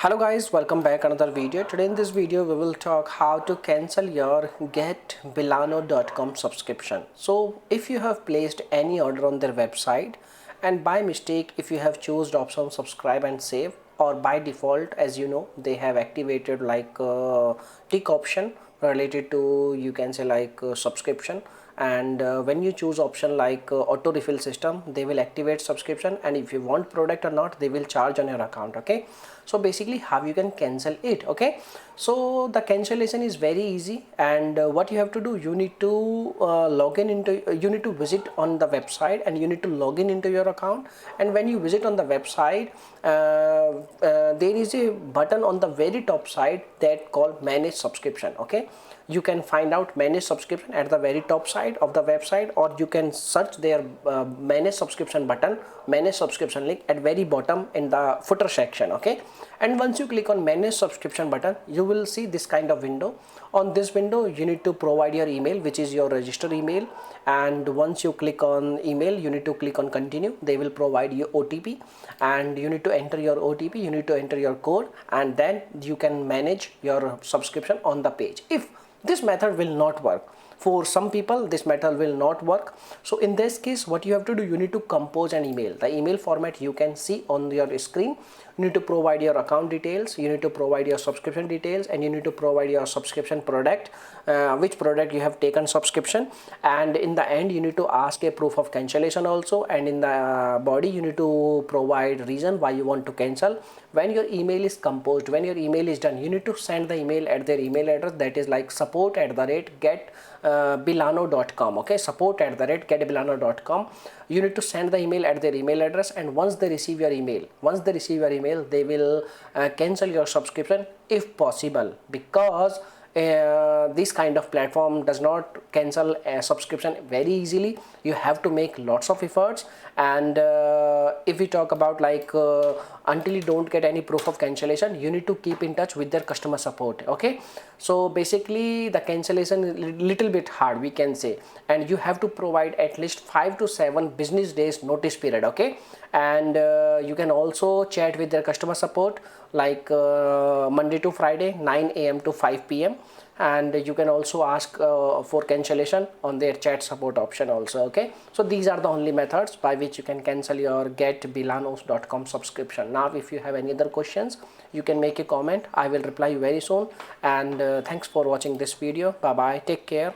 Hello guys, welcome back another video. Today in this video we will talk how to cancel your getbelano.com subscription. So if you have placed any order on their website and by mistake if you have chosen option subscribe and save, or by default, as you know, they have activated like tick option related to, you can say, like subscription, and when you choose option like auto refill system, they will activate subscription, and if you want product or not, they will charge on your account. Okay, so basically how you can cancel it. Okay, so the cancellation is very easy, and what you have to do, you need to you need to visit on the website and you need to log in into your account. And when you visit on the website, there is a button on the very top side that called manage subscription. Okay, you can find out manage subscription at the very top side of the website, or you can search their manage subscription button, manage subscription link at very bottom in the footer section. Okay, and once you click on manage subscription button, you will see this kind of window. On this window you need to provide your email, which is your registered email, and once you click on email, you need to click on continue. They will provide you OTP, and you need to enter your OTP, you need to enter your code, and then you can manage your subscription on the page. If this method will not work, for some people this method will not work, so in this case what you have to do, you need to compose an email. The email format you can see on your screen. You need to provide your account details, you need to provide your subscription details, and you need to provide your subscription product, which product you have taken subscription, and in the end you need to ask a proof of cancellation also, and in the body you need to provide reason why you want to cancel. When your email is composed, when your email is done, you need to send the email at their email address, that is like support@getbelano.com. okay, support@getbelano.com. you need to send the email at their email address, and once they receive your email, they will cancel your subscription if possible, because this kind of platform does not cancel a subscription very easily. You have to make lots of efforts, and if we talk about like until you don't get any proof of cancellation, you need to keep in touch with their customer support. Okay, so basically the cancellation is little bit hard, we can say, and you have to provide at least 5 to 7 business days notice period. Okay, and you can also chat with their customer support like Monday to Friday 9 a.m. to 5 p.m. and you can also ask for cancellation on their chat support option also. Okay, so these are the only methods by which you can cancel your getbelanos.com subscription. Now if you have any other questions, you can make a comment. I will reply you very soon, and thanks for watching this video. Bye bye, take care.